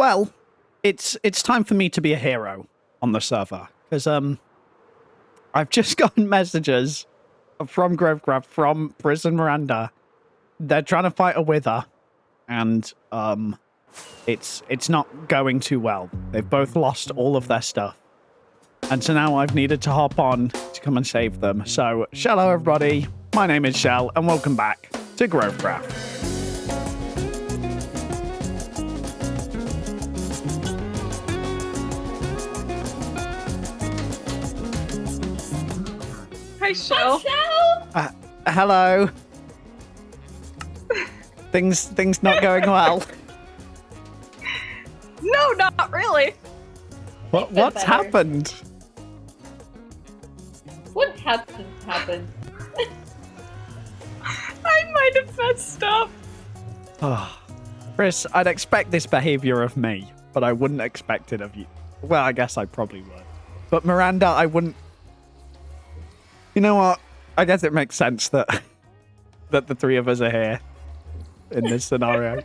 Well, it's time for me to be a hero on the server because I've just gotten messages from Grovecraft from Prison Miranda. They're trying to fight a wither, and it's not going too well. They've both lost all of their stuff, and so now I've needed to hop on to come and save them. So, hello everybody. My name is Shell, and welcome back to Grovecraft. Hi, Shell. Hello. Things not going well. No, not really. What's happened? What happened? I might have messed up. Oh, Chris, I'd expect this behavior of me, but I wouldn't expect it of you. Well, I guess I probably would. But Miranda, I wouldn't. You know what? I guess it makes sense that the three of us are here in this scenario.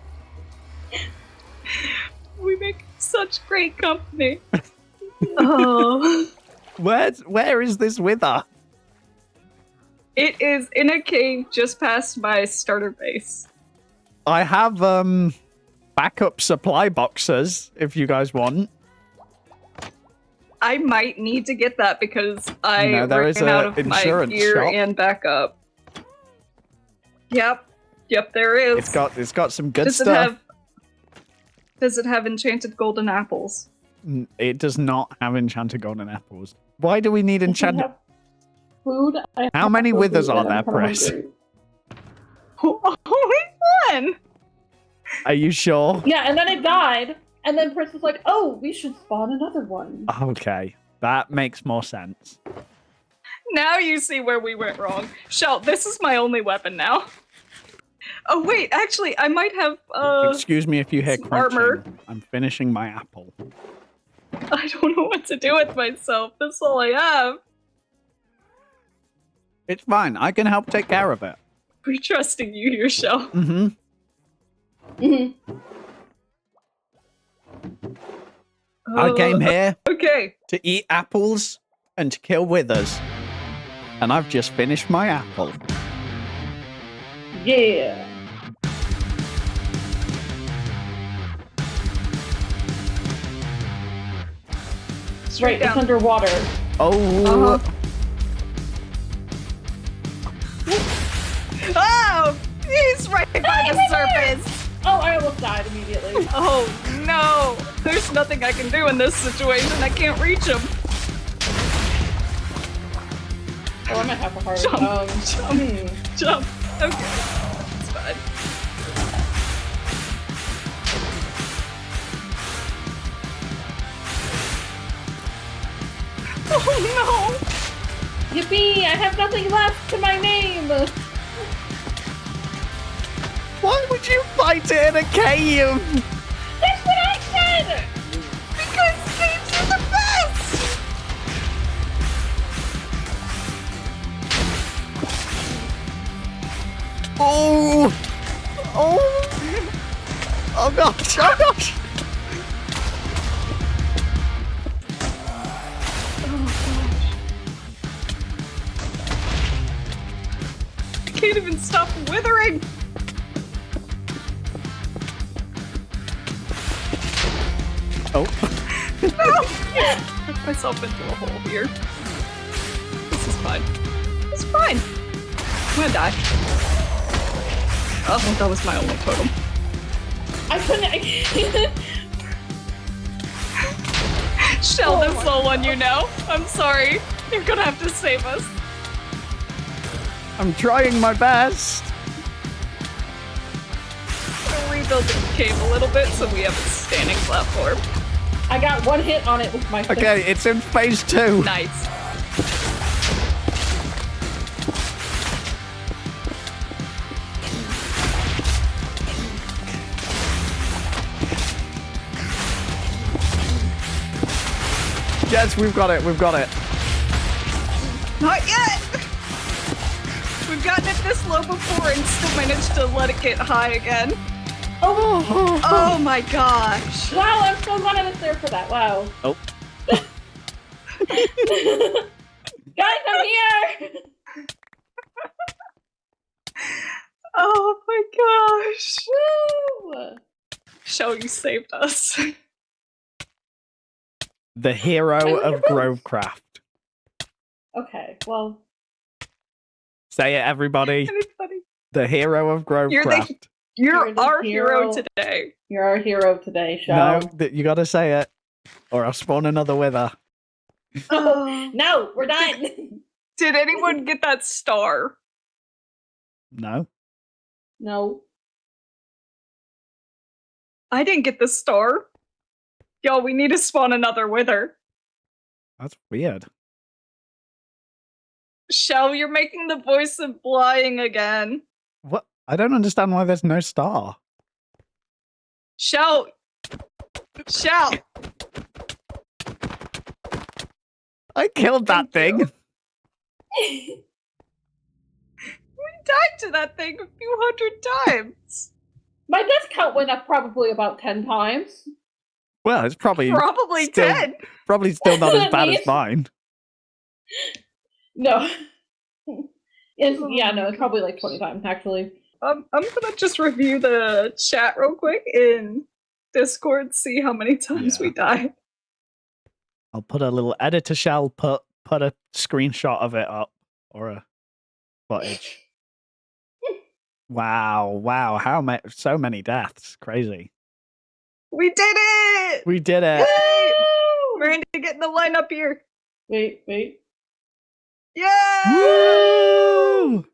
We make such great company. Oh. Where is this wither? It is in a cave just past my starter base. I have backup supply boxes if you guys want. I might need to get that because I there is ran out of my insurance gear shop. and backup. Yep, there is. It's got some good stuff. Does it have enchanted golden apples? It does not have enchanted golden apples. Why do we need enchanted? Food. How many withers are there, Chris? Only one. Are you sure? Yeah, and then it died, and then Prince was like, "Oh, we should spawn another one." Okay, that makes more sense. Now you see where we went wrong. Shell, this is my only weapon now. Oh wait, actually, I might have Excuse me if you hear crunching. armor. I'm finishing my apple. I don't know what to do with myself. That's all I have. It's fine. I can help take care of it. We're trusting you here, Shell. Mm-hmm. I came here to eat apples and to kill withers. And I've just finished my apple. Yeah. Straight It's down. underwater. Oh. Oh! He's right by the surface! Oh, I almost died immediately. Oh no! There's nothing I can do in this situation. I can't reach him. Oh, I might have a heart. Jump. Okay. It's fine. Oh no! Yippee! I have nothing left to my name. Why would you fight it in a cave? That's what I said. Because caves are the best! Oh! Oh! Oh gosh! Oh gosh! I can't even stop withering! Oh. No! Put myself into a hole here. This is fine. It's fine. I'm gonna die. Oh, that was my only totem. I couldn't. Shell, that's the one you know. I'm sorry. You're gonna have to save us. I'm trying my best. We're rebuilding the cave a little bit so we have a standing platform. I got one hit on it with my fist. Okay, it's in phase 2. Nice. Yes, we've got it. Not yet! We've gotten it this low before and still managed to let it get high again. Oh my gosh. Wow, I'm so glad I was there for that. Wow. Oh. Guys, I'm here! Oh my gosh. Woo! Shell, you saved us. The hero of Grovecraft. Okay, well, Say it, everybody. Anybody? The hero of Grovecraft. You're the our hero hero. today. You're our hero today, No, Shell. you gotta say it, or I'll spawn another wither. Oh, no, we're done. Did anyone get that star? No. No. I didn't get the star. Yo, we need to spawn another wither. That's weird. Shell, you're making the voice of lying again. What? I don't understand why there's no star. Shell. Shell. I killed that Thank thing. you. We died to that thing a few hundred times. My death count went up probably about 10 times. Well, it's probably Probably still, 10. probably still not as At bad as least. mine. No. Yeah, no, it's probably like 20 times, actually. I'm gonna just review the chat real quick in Discord, see how many times Yeah. we died. I'll put a little editor shell, put a screenshot of it up, or a footage. Wow, how so many deaths. Crazy. We did it! We did it. Yay! Woo! Miranda, get in the line up here. Wait. Yeah! Woo! Woo!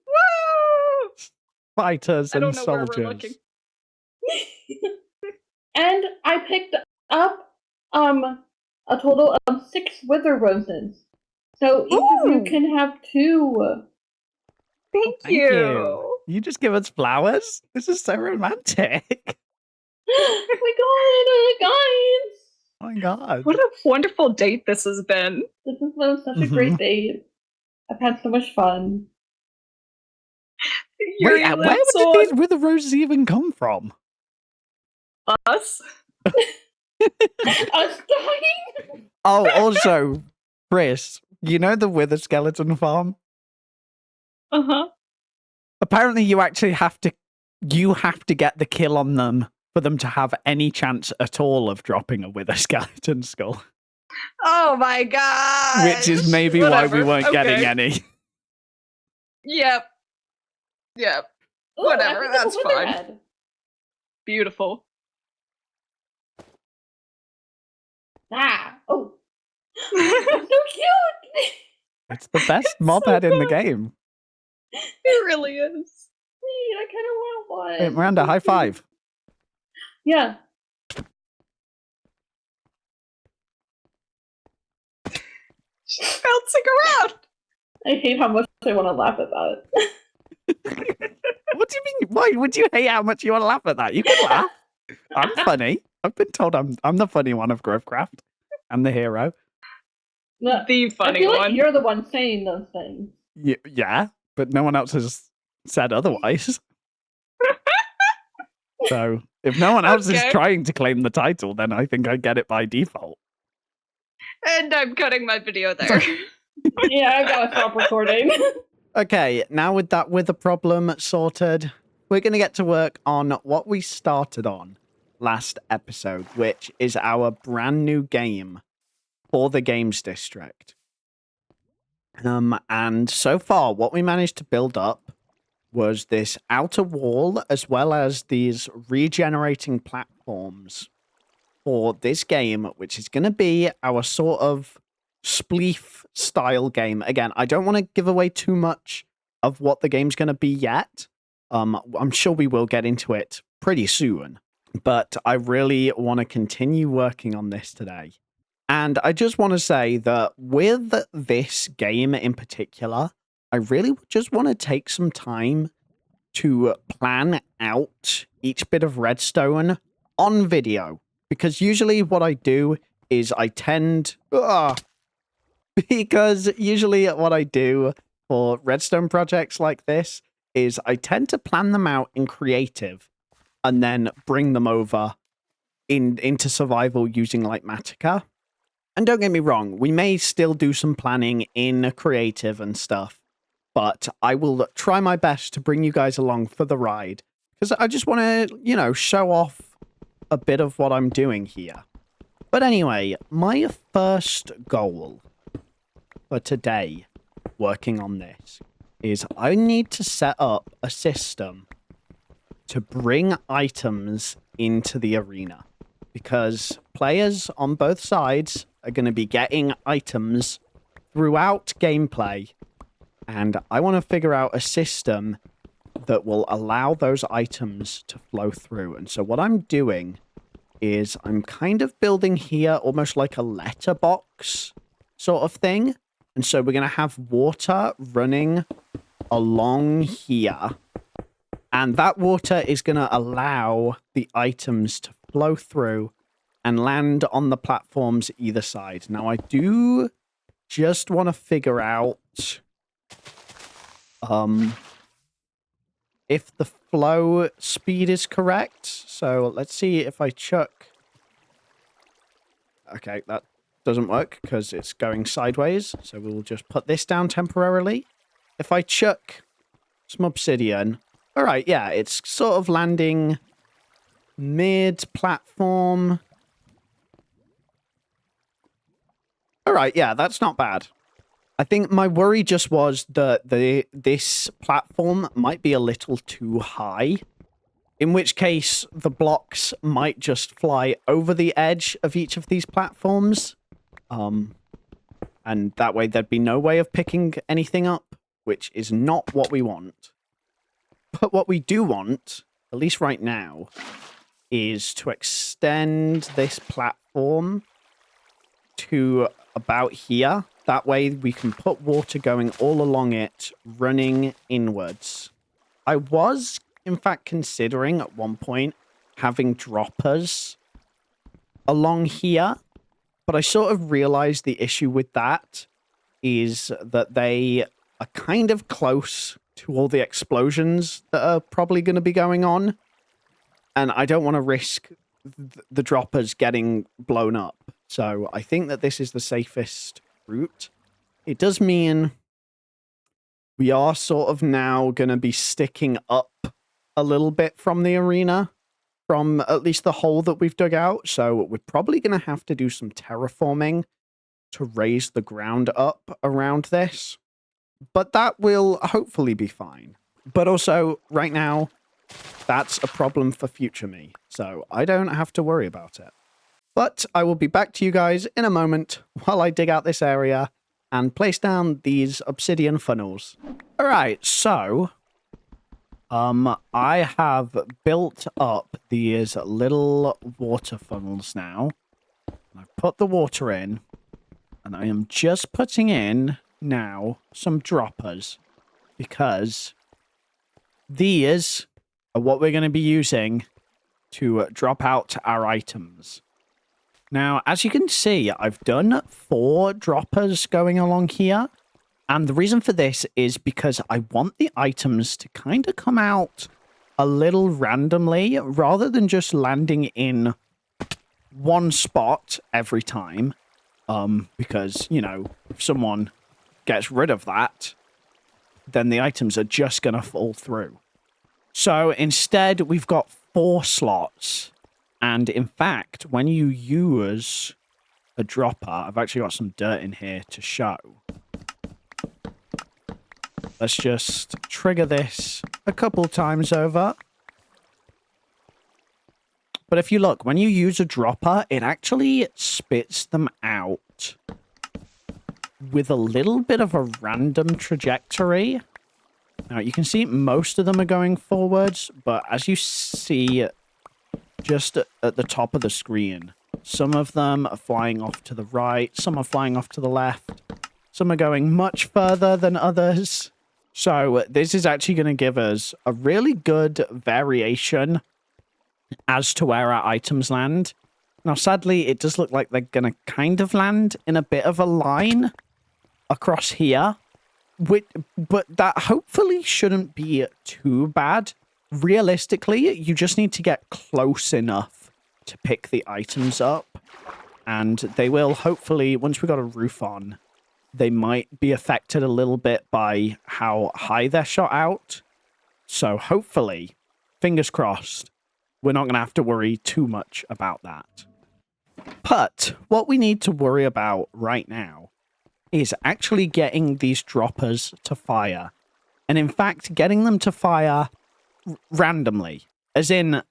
Fighters I don't and know where we're soldiers. looking. And I picked up a total of 6 wither roses. So each of you Ooh. can have 2. Thank Thank you. You just give us flowers? This is so romantic. Oh my god, guys! Oh my god. What a wonderful date this has been. This has been such a great date. I've had so much fun. Wait, Yuri where lives did on these wither roses even come from? us. Us dying? Oh, also, Chris, you know the wither skeleton farm? Uh-huh. Apparently you actually have to get the kill on them for them to have any chance at all of dropping a wither skeleton skull. Oh my god. Which is maybe why we weren't getting any. Yep. Ooh, Whatever, I picked up a that's wither fine. head. Beautiful. Ah, oh. It's so cute! It's the best It's mob so head in the good. game. It really is. Wait, I kind of want one. Hey, Miranda, high five. Yeah. She's bouncing around. I hate how much I want to laugh at that. What do you mean? Why would you hate how much you want to laugh at that? You can laugh. I'm funny. I've been told I'm the funny one of Grovecraft. I'm the hero. No, The I funny feel like one. you're the one saying those things. Yeah, but no one else has said otherwise. So if no one else is Okay. trying to claim the title, then I think I get it by default. And I'm cutting my video there. Yeah, I gotta stop recording. Okay, now with that wither problem sorted, we're going to get to work on what we started on last episode, which is our brand new game for the Games District. And so far, what we managed to build up was this outer wall, as well as these regenerating platforms for this game, which is going to be our sort of spleef style game. Again, I don't want to give away too much of what the game's going to be yet. I'm sure we will get into it pretty soon, but I really want to continue working on this today. And I just want to say that with this game in particular, I really just want to take some time to plan out each bit of redstone on video. Because usually what I do is I tend... because usually what I do for redstone projects like this is I tend to plan them out in creative and then bring them over into survival using like Matica. And don't get me wrong, we may still do some planning in creative and stuff, but I will try my best to bring you guys along for the ride, because I just want to, you know, show off a bit of what I'm doing here. But anyway, my first goal for today, working on this, is I need to set up a system to bring items into the arena, because players on both sides are going to be getting items throughout gameplay, and I want to figure out a system that will allow those items to flow through. And so what I'm doing is I'm kind of building here almost like a letterbox sort of thing. And so we're going to have water running along here, and that water is going to allow the items to flow through and land on the platforms either side. Now, I do just want to figure out if the flow speed is correct. So let's see if I chuck... Okay, that doesn't work because it's going sideways. So we'll just put this down temporarily. If I chuck some obsidian... All right, yeah, it's sort of landing mid-platform. All right, yeah, that's not bad. I think my worry just was that this platform might be a little too high, in which case the blocks might just fly over the edge of each of these platforms. And that way there'd be no way of picking anything up, which is not what we want. But what we do want, at least right now, is to extend this platform to about here. That way we can put water going all along it, running inwards. I was, in fact, considering at one point having droppers along here, but I sort of realized the issue with that is that they are kind of close to all the explosions that are probably going to be going on, and I don't want to risk the droppers getting blown up. So I think that this is the safest route. It does mean we are sort of now going to be sticking up a little bit from the arena, from at least the hole that we've dug out. So we're probably going to have to do some terraforming to raise the ground up around this. But that will hopefully be fine. But also, right now, that's a problem for future me. So I don't have to worry about it. But I will be back to you guys in a moment while I dig out this area and place down these obsidian funnels. All right, so I have built up these little water funnels now. I've put the water in, and I am just putting in now some droppers, because these are what we're going to be using to drop out our items. Now, as you can see, I've done 4 droppers going along here. And the reason for this is because I want the items to kind of come out a little randomly, rather than just landing in one spot every time. Because, you know, if someone gets rid of that, then the items are just going to fall through. So instead, we've got 4 slots. And in fact, when you use a dropper, I've actually got some dirt in here to show. Let's just trigger this a couple times over. But if you look, when you use a dropper, it actually spits them out with a little bit of a random trajectory. Now, you can see most of them are going forwards, but as you see just at the top of the screen, some of them are flying off to the right, some are flying off to the left, some are going much further than others. So this is actually going to give us a really good variation as to where our items land. Now, sadly, it does look like they're going to kind of land in a bit of a line across here, but that hopefully shouldn't be too bad, realistically, you just need to get close enough to pick the items up. And they will hopefully, once we got a roof on, they might be affected a little bit by how high they're shot out. So hopefully, fingers crossed, we're not going to have to worry too much about that. But what we need to worry about right now is actually getting these droppers to fire. And in fact, getting them to fire randomly. As in,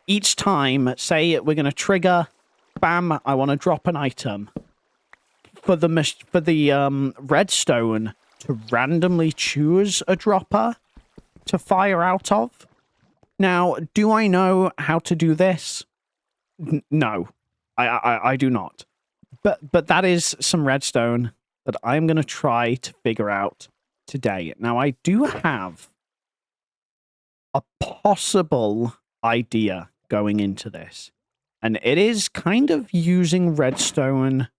each time, say we're going to trigger, bam, I want to drop an item. For the redstone to randomly choose a dropper to fire out of. Now, do I know how to do this? No, I do not. But that is some redstone that I'm going to try to figure out today. Now, I do have a possible idea going into this. And it is kind of using redstone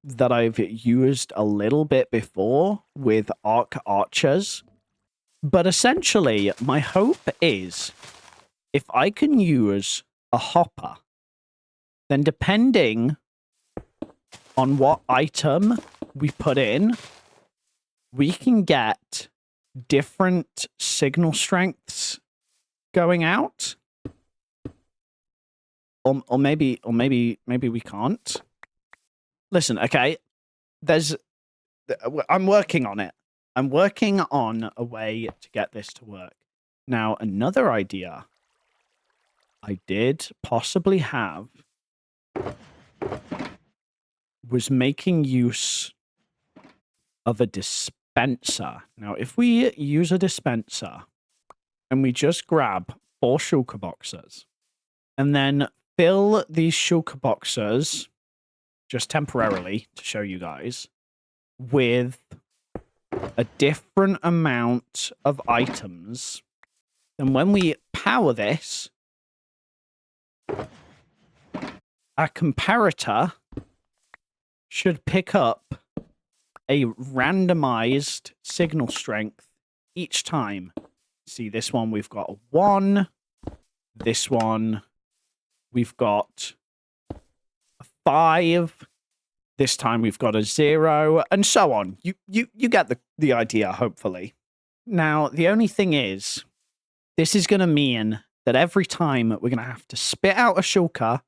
that I've used a little bit before with arc archers. But essentially, my hope is if I can use a hopper, then depending on what item we put in, we can get different signal strengths going out. Or maybe we can't. Listen, okay, I'm working on it. I'm working on a way to get this to work. Now, another idea I did possibly have was making use of a dispenser. Now, if we use a dispenser and we just grab 4 shulker boxes and then fill these shulker boxes just temporarily to show you guys with a different amount of items, then when we power this, our comparator should pick up a randomized signal strength each time. See, this one we've got a 1. This one we've got a 5. This time we've got a 0, and so on. You get the idea, hopefully. Now, the only thing is, this is going to mean that every time we're going to have to spit out a shulker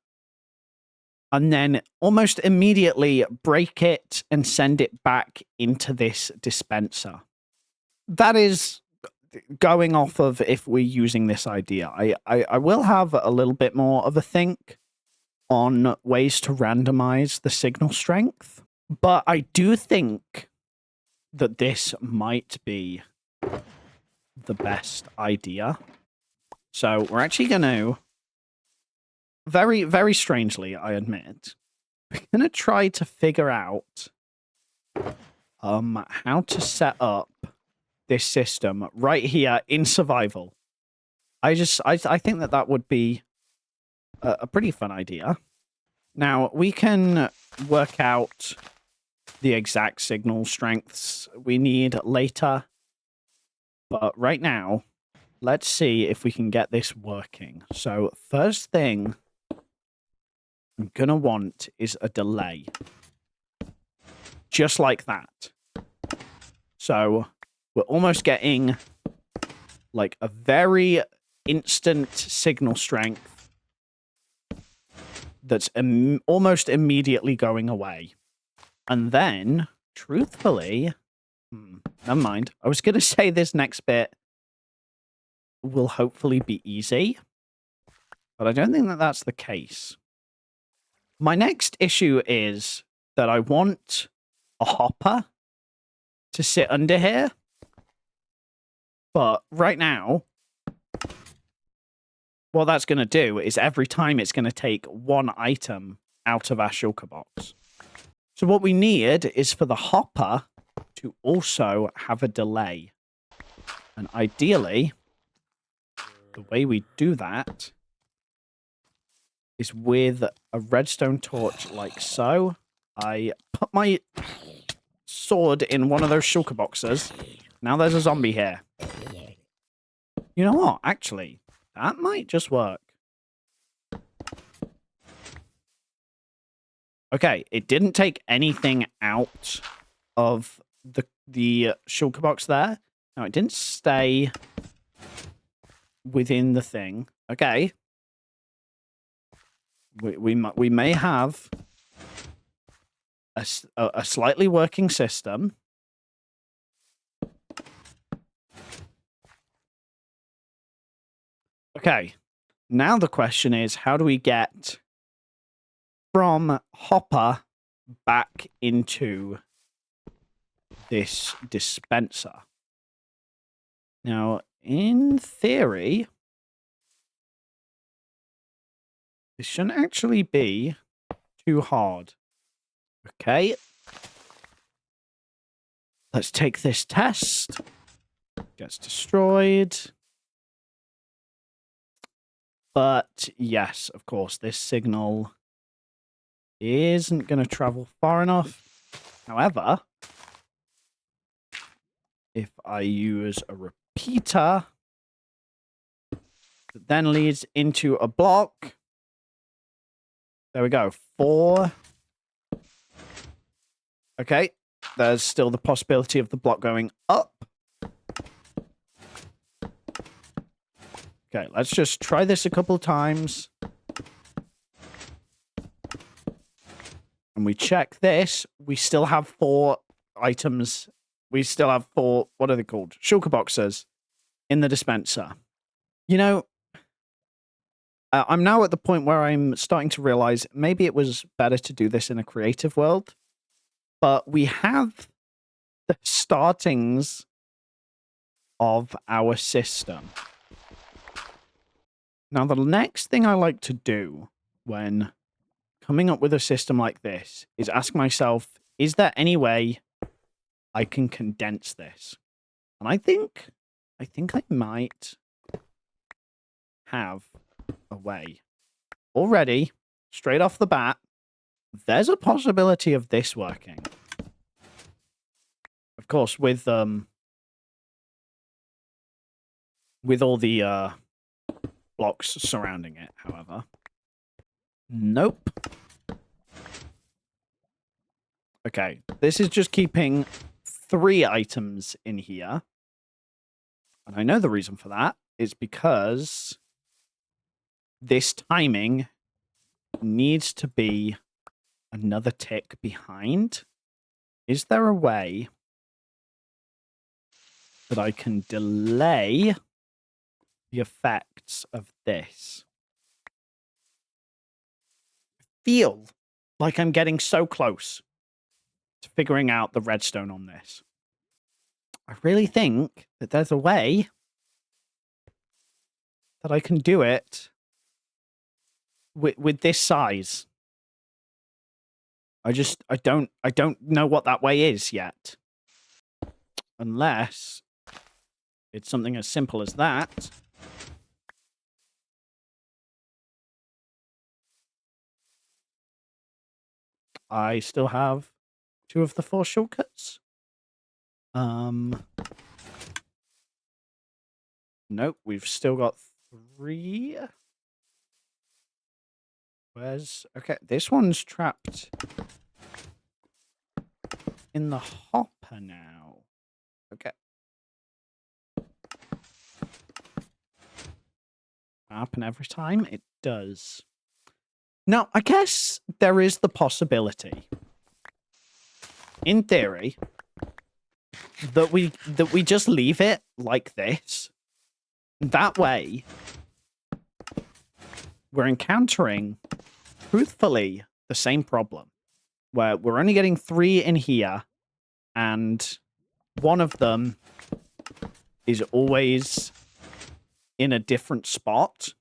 and then almost immediately break it and send it back into this dispenser. That is going off of if we're using this idea. I will have a little bit more of a think on ways to randomize the signal strength, but I do think that this might be the best idea. So we're actually going to, very, very strangely, I admit, we're going to try to figure out how to set up this system right here in survival. I think that would be a pretty fun idea. Now, we can work out the exact signal strengths we need later. But right now, let's see if we can get this working. So, first thing I'm going to want is a delay. Just like that. So, we're almost getting like a very instant signal strength that's almost immediately going away. And then, truthfully, never mind. I was going to say this next bit will hopefully be easy, but I don't think that that's the case. My next issue is that I want a hopper to sit under here, but right now, what that's going to do is every time it's going to take 1 item out of our shulker box. So what we need is for the hopper to also have a delay. And ideally, the way we do that is with a redstone torch like so. I put my sword in one of those shulker boxes. Now there's a zombie here. You know what? Actually, that might just work. Okay, it didn't take anything out of the shulker box there. No, it didn't stay within the thing. Okay. We may have a slightly working system. Okay. Now the question is, how do we get from Hopper back into this dispenser? Now, in theory, this shouldn't actually be too hard. Okay. Let's take this test. Gets destroyed. But yes, of course, this signal isn't going to travel far enough. However, if I use a repeater that then leads into a block, there we go, 4. Okay, there's still the possibility of the block going up. Okay, let's just try this a couple of times. And we check this. We still have 4 items. We still have 4, what are they called? Shulker boxes in the dispenser. You know, I'm now at the point where I'm starting to realize maybe it was better to do this in a creative world. But we have the startings of our system. Now, the next thing I like to do when coming up with a system like this is ask myself, is there any way I can condense this? And I think I might have a way. Already, straight off the bat, there's a possibility of this working. Of course, with all the blocks surrounding it, however. Nope. Okay, this is just keeping 3 items in here. And I know the reason for that is because this timing needs to be another tick behind. Is there a way that I can delay the effects of this? I feel like I'm getting so close to figuring out the redstone on this. I really think that there's a way that I can do it with this size. I don't know what that way is yet. Unless it's something as simple as that. I still have 2 of the 4 shortcuts. Nope, we've still got 3. Okay, this one's trapped in the hopper now. Okay. Happen every time? It does. Now, I guess there is the possibility, in theory, that we just leave it like this. That way, we're encountering, truthfully, the same problem. Where we're only getting 3 in here, and one of them is always in a different spot.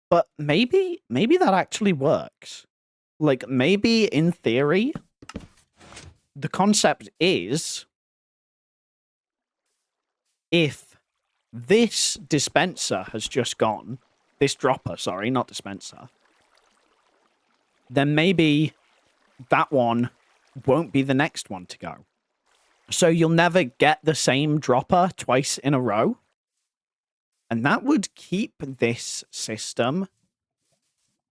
But maybe that actually works. Like, maybe in theory, the concept is if this dispenser has just gone, this dropper, sorry, not dispenser, then maybe that one won't be the next one to go. So you'll never get the same dropper twice in a row. And that would keep this system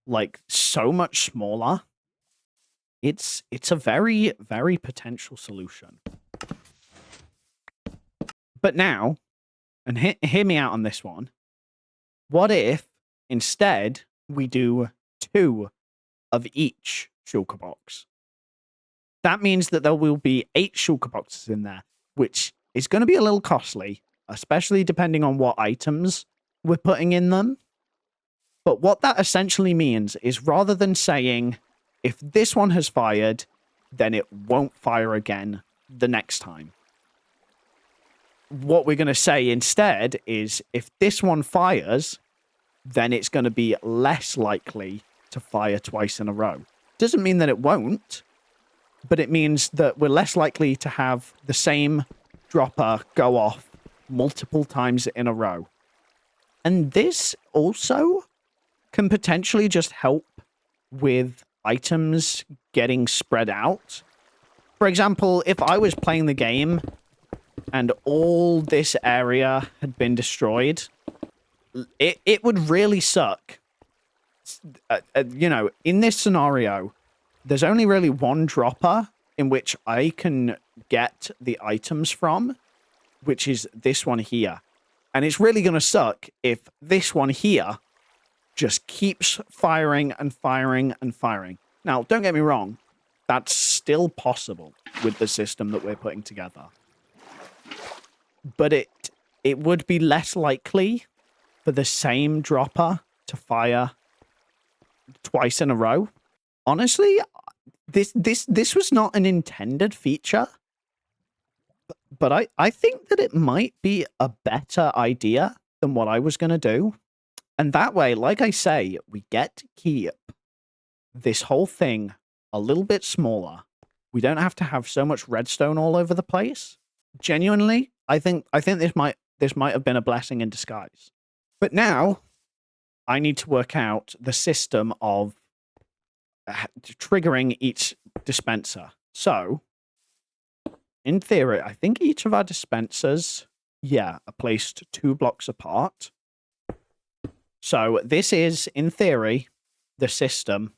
like so much smaller. It's a very, very potential solution. But now, and hear me out on this one, what if instead we do 2 of each shulker box? That means that there will be 8 shulker boxes in there, which is going to be a little costly, especially depending on what items we're putting in them. But what that essentially means is rather than saying, if this one has fired, then it won't fire again the next time. What we're going to say instead is, if this one fires, then it's going to be less likely to fire twice in a row. Doesn't mean that it won't, but it means that we're less likely to have the same dropper go off multiple times in a row. And this also can potentially just help with items getting spread out. For example, if I was playing the game and all this area had been destroyed, it would really suck. You know, in this scenario, there's only really one dropper in which I can get the items from, which is this one here. And it's really going to suck if this one here just keeps firing and firing and firing. Now, don't get me wrong. That's still possible with the system that we're putting together. But it would be less likely for the same dropper to fire twice in a row. Honestly, this was not an intended feature. But I think that it might be a better idea than what I was going to do. And that way, like I say, we get to keep this whole thing a little bit smaller. We don't have to have so much redstone all over the place. Genuinely, I think this might have been a blessing in disguise. But now, I need to work out the system of triggering each dispenser. So, in theory, I think each of our dispensers, are placed 2 blocks apart. So this is, in theory, the system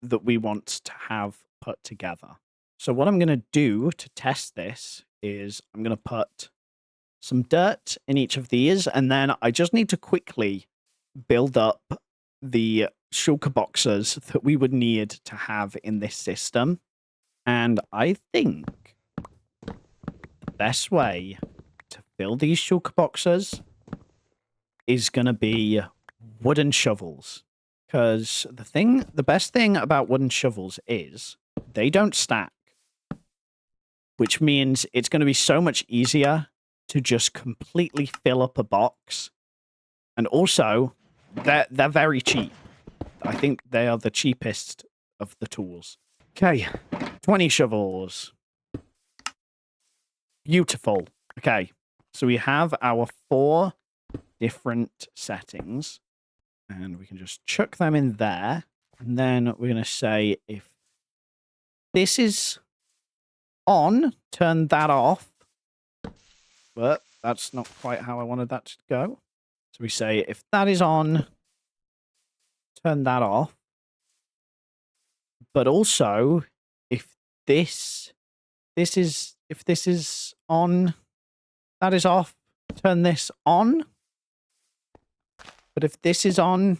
that we want to have put together. So what I'm going to do to test this is I'm going to put some dirt in each of these, and then I just need to quickly build up the shulker boxes that we would need to have in this system. And I think the best way to fill these shulker boxes is going to be wooden shovels. Because the best thing about wooden shovels is they don't stack. Which means it's going to be so much easier to just completely fill up a box. And also, they're very cheap. I think they are the cheapest of the tools. Okay, 20 shovels. Beautiful. Okay, so we have our 4 different settings. And we can just chuck them in there. And then we're going to say, if this is on, turn that off. But that's not quite how I wanted that to go. So we say, if that is on, turn that off. But also, if this is on, that is off, turn this on. But if this is on,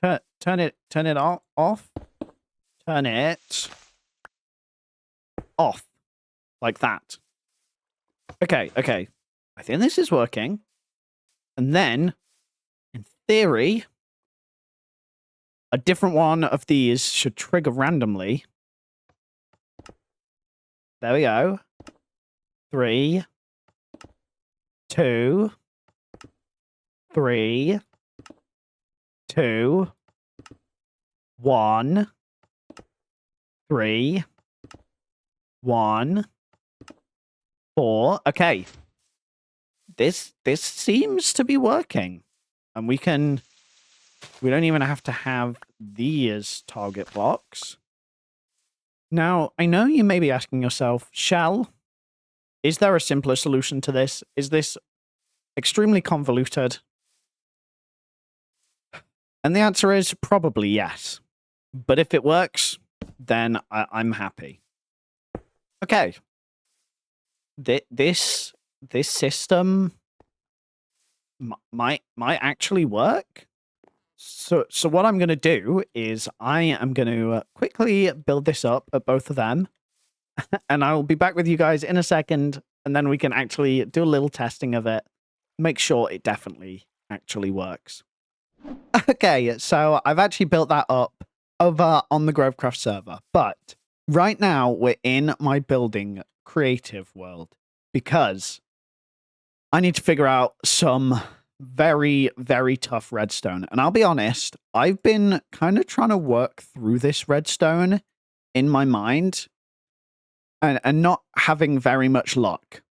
turn it off, turn it off, like that. Okay. I think this is working. And then, in theory, a different one of these should trigger randomly. There we go. 3, 2, 3, 2, 1, 3, 1, 4. Okay. This seems to be working. And we don't even have to have these target blocks. Now, I know you may be asking yourself, Shell, Is there a simpler solution to this? Is this extremely convoluted? And the answer is probably yes. But if it works, then I'm happy. Okay. This system might actually work. So what I'm going to do is I am going to quickly build this up at both of them. And I'll be back with you guys in a second. And then we can actually do a little testing of it. Make sure it definitely actually works. Okay, so I've actually built that up over on the Grovecraft server. But right now we're in my building creative world because I need to figure out some very, very tough redstone. And I'll be honest, I've been kind of trying to work through this redstone in my mind and not having very much luck.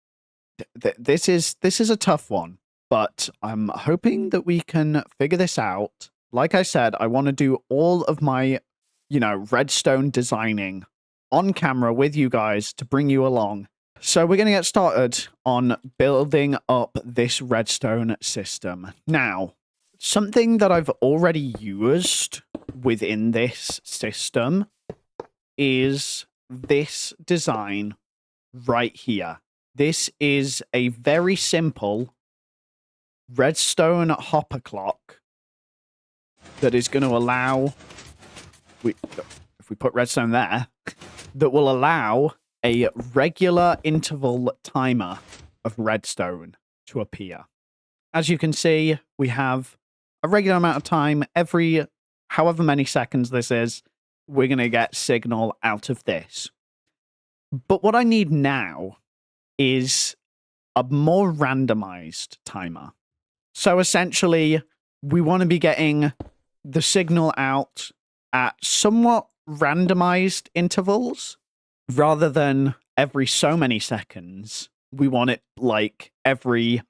This is a tough one, but I'm hoping that we can figure this out. Like I said, I want to do all of my, redstone designing on camera with you guys to bring you along. So we're going to get started on building up this redstone system. Now, something that I've already used within this system is this design right here. This is a very simple redstone hopper clock that is going to allow, if we put redstone there, that will allow a regular interval timer of redstone to appear. As you can see, we have a regular amount of time every however many seconds this is, we're going to get signal out of this. But what I need now is a more randomized timer. So essentially, we want to be getting the signal out at somewhat randomized intervals rather than every so many seconds. We want it like every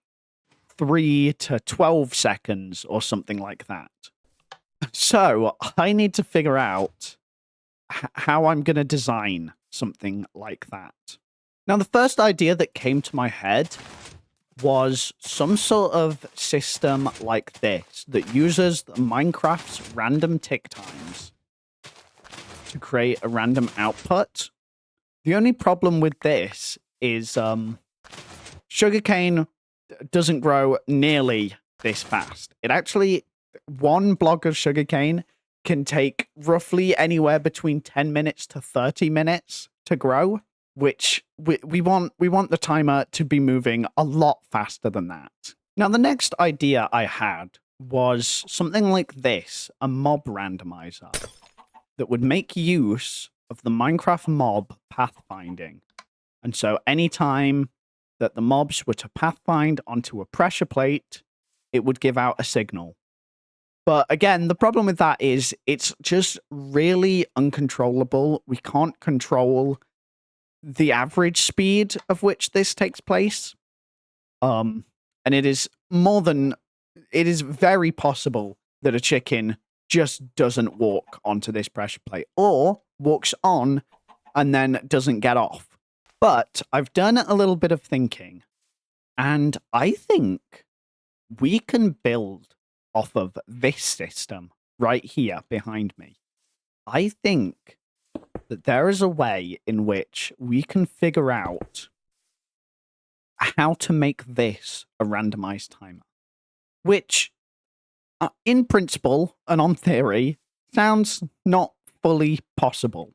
3 to 12 seconds or something like that. So I need to figure out how I'm going to design something like that. Now, the first idea that came to my head was some sort of system like this that uses Minecraft's random tick times to create a random output. The only problem with this is sugarcane doesn't grow nearly this fast. It actually, one block of sugarcane can take roughly anywhere between 10 minutes to 30 minutes to grow, which we want the timer to be moving a lot faster than that. Now, the next idea I had was something like this, a mob randomizer that would make use of the Minecraft mob pathfinding. And so anytime that the mobs were to pathfind onto a pressure plate, it would give out a signal. But again, the problem with that is it's just really uncontrollable. We can't control the average speed of which this takes place. And it is very possible that a chicken just doesn't walk onto this pressure plate or walks on and then doesn't get off. But I've done a little bit of thinking and I think we can build off of this system right here behind me. I think that there is a way in which we can figure out how to make this a randomized timer, which in principle and on theory sounds not fully possible.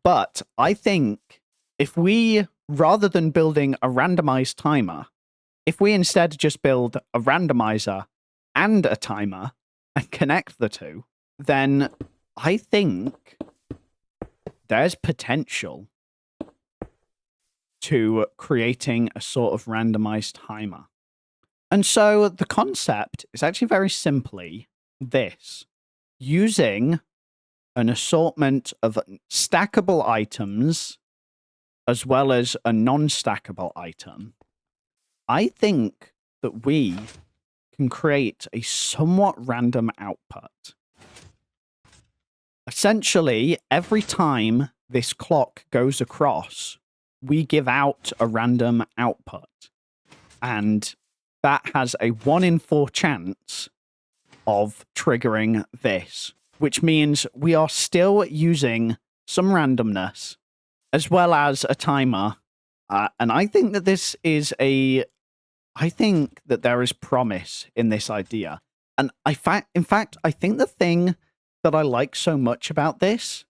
But I think if we, rather than building a randomized timer, if we instead just build a randomizer and a timer and connect the two, then I think there's potential to creating a sort of randomized timer. And so the concept is actually very simply this: using an assortment of stackable items as well as a non-stackable item. I think that we can create a somewhat random output. Essentially, every time this clock goes across, we give out a random output. And that has a 1 in 4 chance of triggering this, which means we are still using some randomness as well as a timer. And I think that this is I think that there is promise in this idea. And in fact, I think the thing that I like so much about this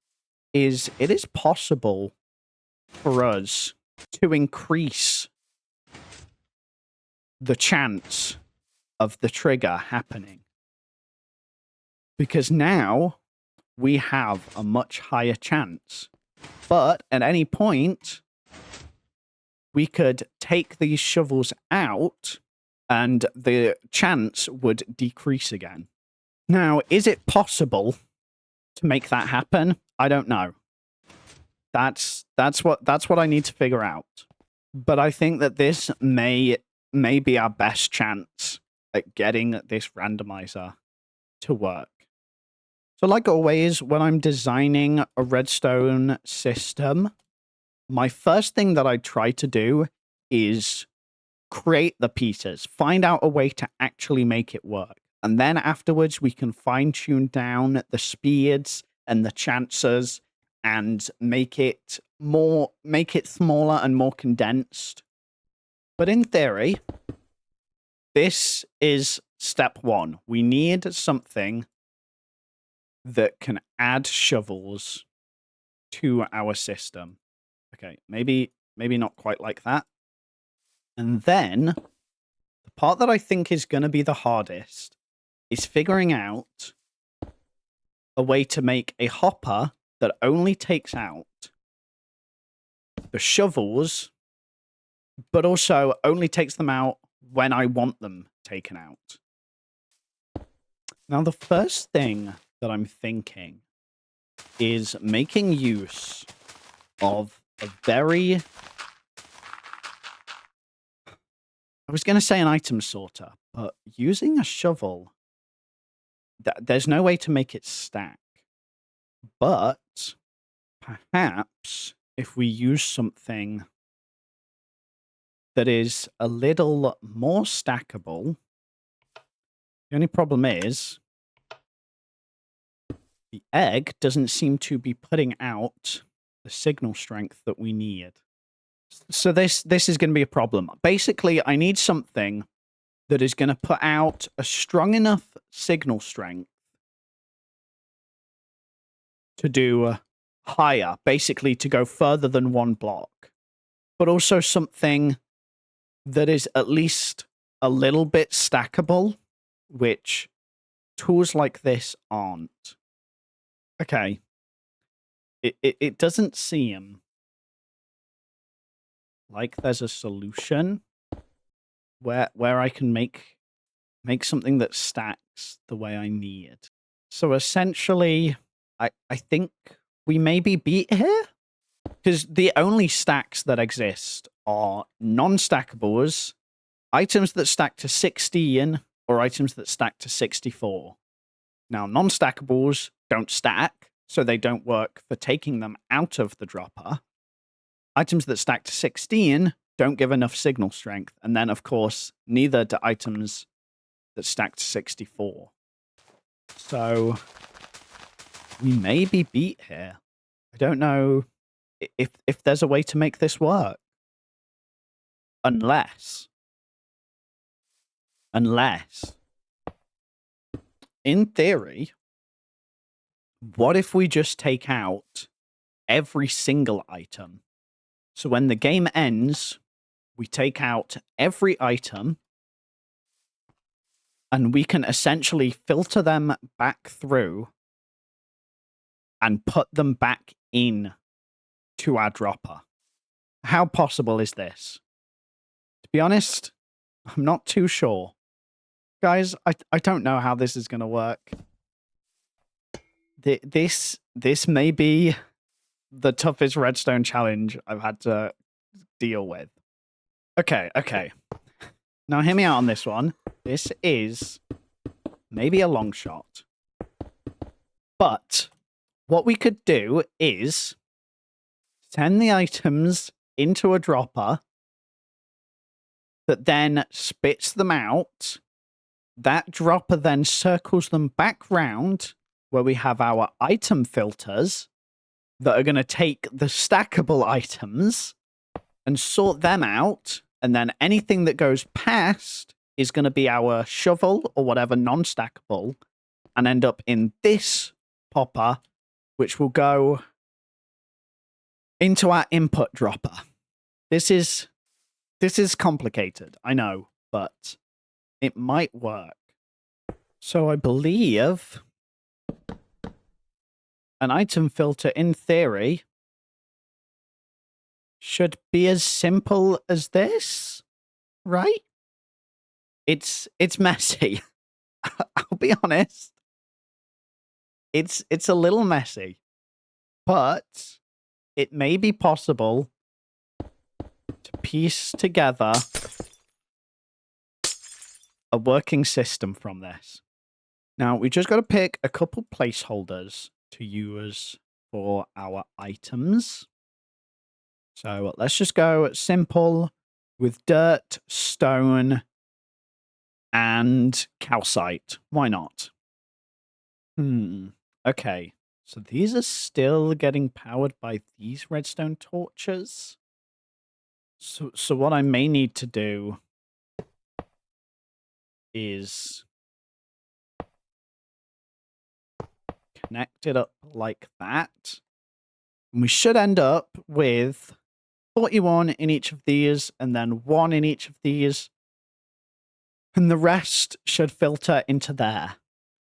is it is possible for us to increase the chance of the trigger happening. Because now we have a much higher chance. But at any point, we could take these shovels out and the chance would decrease again. Now, is it possible to make that happen? I don't know. That's what I need to figure out. But I think that this may be our best chance at getting this randomizer to work. So like always, when I'm designing a redstone system, my first thing that I try to do is create the pieces, find out a way to actually make it work. And then afterwards, we can fine tune down the speeds and the chances and make it smaller and more condensed. But in theory, this is step 1. We need something that can add shovels to our system. Okay, maybe not quite like that. And then the part that I think is going to be the hardest is figuring out a way to make a hopper that only takes out the shovels, but also only takes them out when I want them taken out. Now, the first thing that I'm thinking is making use of a very... I was going to say an item sorter, but using a shovel, there's no way to make it stack. But perhaps if we use something that is a little more stackable, the only problem is the egg doesn't seem to be putting out the signal strength that we need. So this is going to be a problem. Basically, I need something that is going to put out a strong enough signal strength to do higher, basically to go further than 1 block, but also something that is at least a little bit stackable, which tools like this aren't. Okay. It doesn't seem like there's a solution where I can make something that stacks the way I need. So essentially, I think we maybe beat here, because the only stacks that exist are non-stackables, items that stack to 16, or items that stack to 64. Now, non-stackables don't stack, so they don't work for taking them out of the dropper. Items that stack to 16 don't give enough signal strength. And then, of course, neither do items that stack to 64. So we may be beat here. I don't know if there's a way to make this work. Unless, in theory, what if we just take out every single item? So when the game ends, we take out every item and we can essentially filter them back through and put them back in to our dropper. How possible is this? To be honest, I'm not too sure. Guys, I don't know how this is going to work. This may be the toughest redstone challenge I've had to deal with. Okay. Now hear me out on this one. This is maybe a long shot. But what we could do is send the items into a dropper that then spits them out. That dropper then circles them back round where we have our item filters that are going to take the stackable items and sort them out. And then anything that goes past is going to be our shovel or whatever non-stackable and end up in this popper, which will go into our input dropper. This is complicated, I know, but it might work. So I believe an item filter, in theory, should be as simple as this, right? It's messy. I'll be honest. It's a little messy, but it may be possible to piece together a working system from this. Now, we just got to pick a couple placeholders to use for our items. So let's just go simple with dirt, stone, and calcite. Why not? Okay. So these are still getting powered by these redstone torches. So what I may need to do is connect it up like that. And we should end up with 41 in each of these and then 1 in each of these. And the rest should filter into there.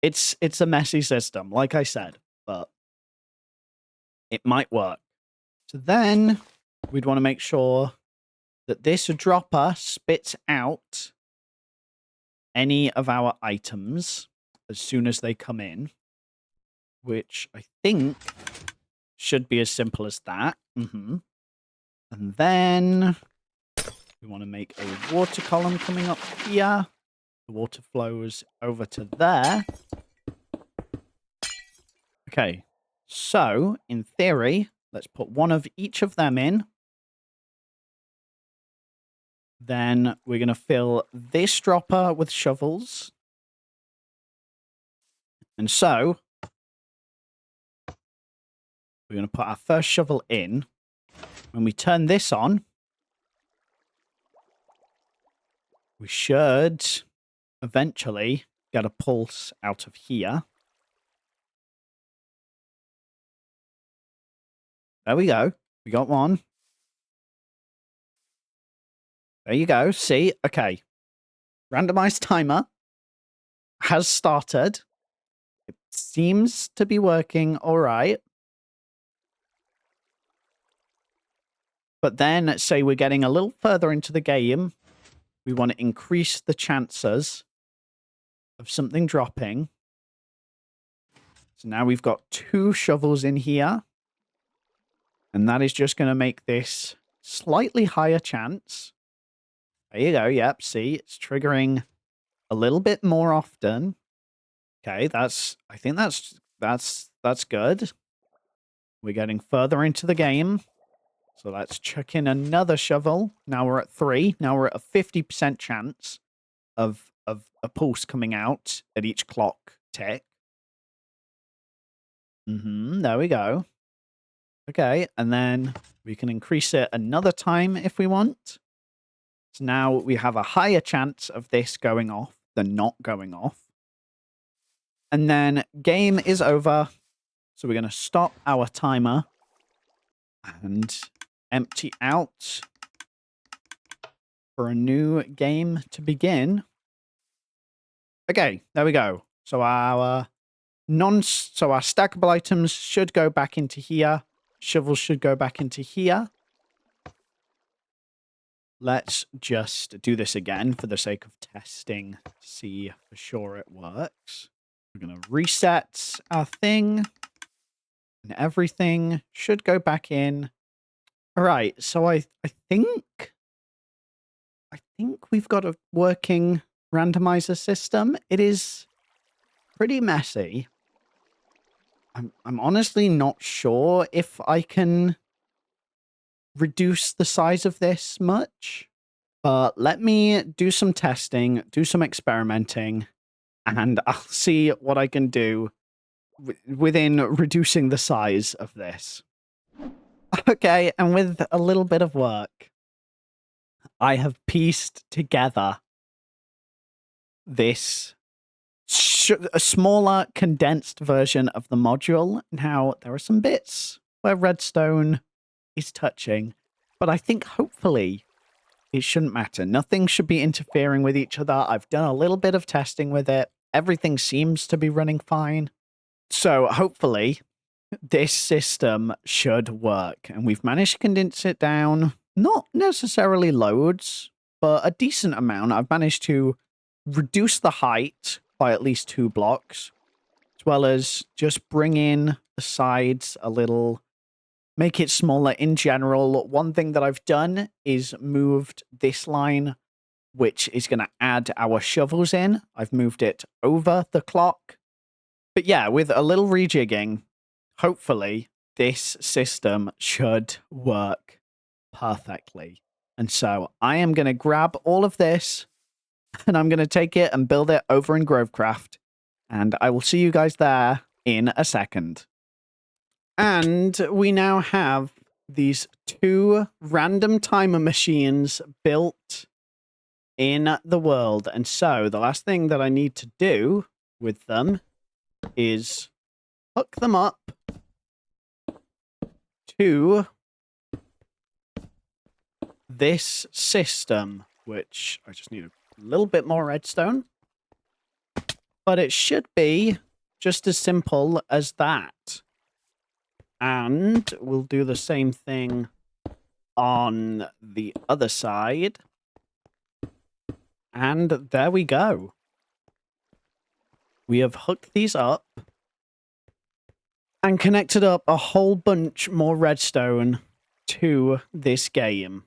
It's a messy system, like I said, but it might work. So then we'd want to make sure that this dropper spits out any of our items as soon as they come in, which I think should be as simple as that. And then we want to make a water column coming up here. The water flows over to there. Okay, so in theory, let's put one of each of them in. Then we're going to fill this dropper with shovels. And so we're going to put our first shovel in. When we turn this on, we should eventually get a pulse out of here. There we go. We got one. There you go. See? Okay. Randomized timer has started. It seems to be working all right. But then, let's say we're getting a little further into the game. We want to increase the chances of something dropping. So now we've got 2 shovels in here. And that is just going to make this slightly higher chance. There you go. Yep. See, it's triggering a little bit more often. Okay, I think that's good. We're getting further into the game. So let's chuck in another shovel. Now we're at 3. Now we're at a 50% chance of a pulse coming out at each clock tick. There we go. Okay, and then we can increase it another time if we want. So now we have a higher chance of this going off than not going off. And then game is over. So we're going to stop our timer and empty out for a new game to begin. Okay, there we go. So our stackable items should go back into here. Shovels should go back into here. Let's just do this again for the sake of testing to see for sure it works. We're going to reset our thing. And everything should go back in. All right, so I think we've got a working randomizer system. It is pretty messy. I'm honestly not sure if I can reduce the size of this much. But let me do some testing, do some experimenting, and I'll see what I can do within reducing the size of this. Okay, and with a little bit of work, I have pieced together this a smaller, condensed version of the module. Now, there are some bits where redstone is touching, but I think hopefully it shouldn't matter. Nothing should be interfering with each other. I've done a little bit of testing with it. Everything seems to be running fine. So hopefully this system should work. And we've managed to condense it down. Not necessarily loads, but a decent amount. I've managed to reduce the height by at least 2 blocks, as well as just bring in the sides a little, make it smaller in general. One thing that I've done is moved this line, which is going to add our shovels in. I've moved it over the clock. But yeah, with a little rejigging, hopefully this system should work perfectly. And so I am going to grab all of this and I'm going to take it and build it over in Grovecraft. And I will see you guys there in a second. And we now have these 2 random timer machines built in the world. And so the last thing that I need to do with them is hook them up to this system, which I just need a little bit more redstone. But it should be just as simple as that. And we'll do the same thing on the other side. And there we go. We have hooked these up and connected up a whole bunch more redstone to this game.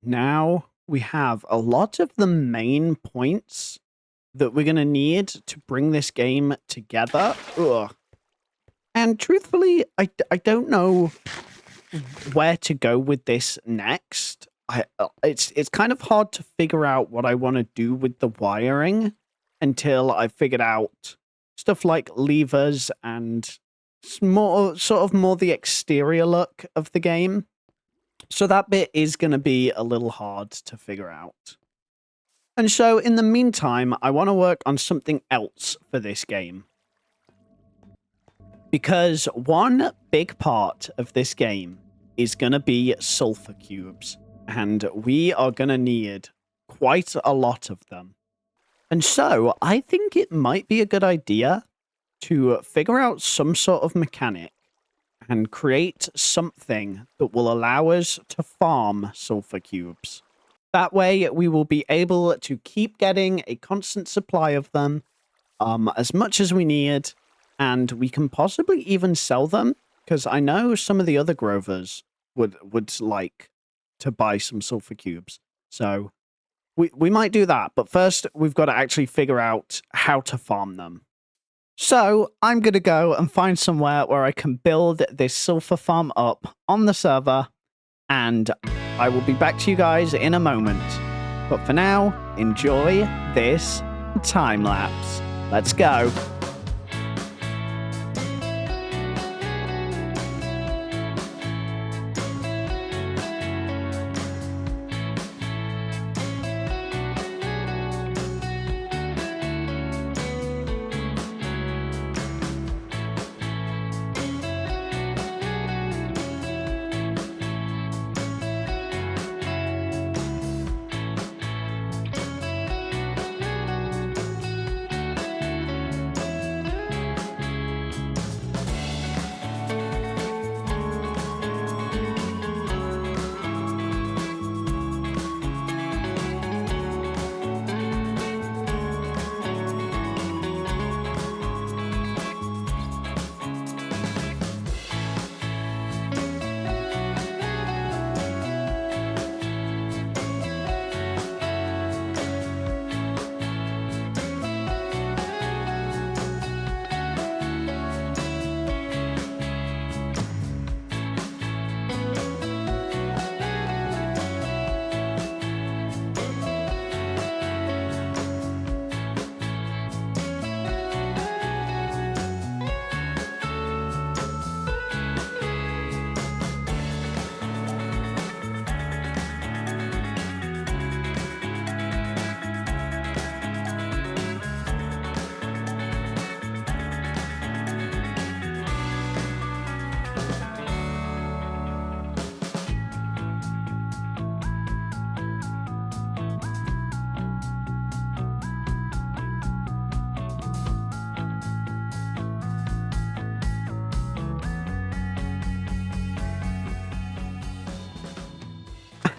Now we have a lot of the main points that we're going to need to bring this game together. Ugh. And truthfully, I don't know where to go with this next. It's kind of hard to figure out what I want to do with the wiring until I figured out stuff like levers and more the exterior look of the game. So that bit is going to be a little hard to figure out. And so in the meantime, I want to work on something else for this game. Because one big part of this game is going to be sulfur cubes. And we are going to need quite a lot of them. And so I think it might be a good idea to figure out some sort of mechanic and create something that will allow us to farm sulfur cubes. That way we will be able to keep getting a constant supply of them, as much as we need, and we can possibly even sell them, because I know some of the other Grovers would like to buy some sulfur cubes. So we might do that, but first we've got to actually figure out how to farm them. So I'm going to go and find somewhere where I can build this sulfur farm up on the server, and I will be back to you guys in a moment. But for now, enjoy this time lapse. Let's go.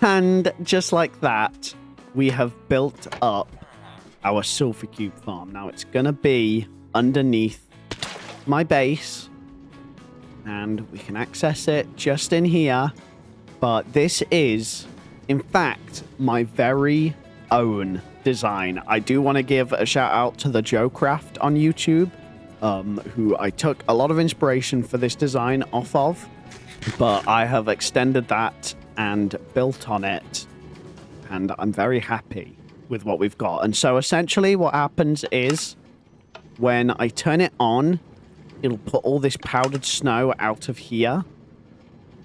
And just like that, we have built up our sulfur cube farm. Now it's going to be underneath my base, and we can access it just in here. But this is, in fact, my very own design. I do want to give a shout out to the Grovecraft on YouTube, who I took a lot of inspiration for this design off of, but I have extended that and built on it, and I'm very happy with what we've got. And so essentially what happens is when I turn it on, it'll put all this powdered snow out of here.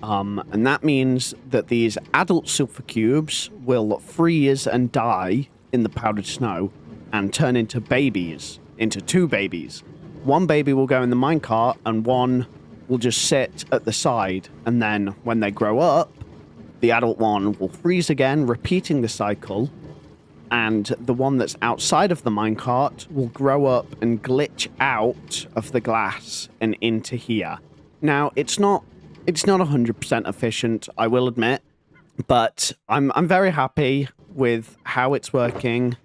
And that means that these adult sulfur cubes will freeze and die in the powdered snow and turn into babies, into 2 babies. One baby will go in the minecart and one will just sit at the side. And then when they grow up, the adult one will freeze again, repeating the cycle. And the one that's outside of the minecart will grow up and glitch out of the glass and into here. Now, it's not 100% efficient, I will admit, but I'm very happy with how it's working.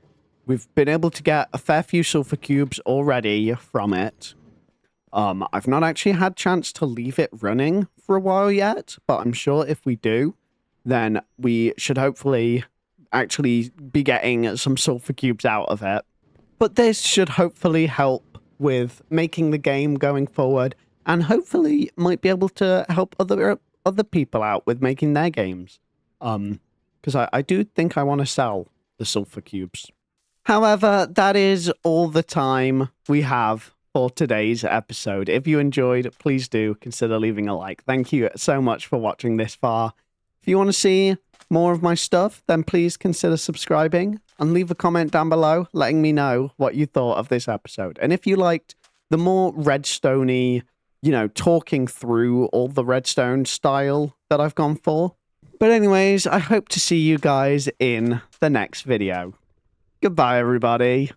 We've been able to get a fair few sulfur cubes already from it. I've not actually had a chance to leave it running for a while yet, but I'm sure if we do, then we should hopefully actually be getting some sulfur cubes out of it. But this should hopefully help with making the game going forward, and hopefully might be able to help other people out with making their games. Because I do think I want to sell the sulfur cubes. However, that is all the time we have for today's episode. If you enjoyed, please do consider leaving a like. Thank you so much for watching this far. If you want to see more of my stuff, then please consider subscribing and leave a comment down below letting me know what you thought of this episode. And if you liked the more redstone-y, you know, talking through all the redstone style that I've gone for. But anyways, I hope to see you guys in the next video. Goodbye, everybody.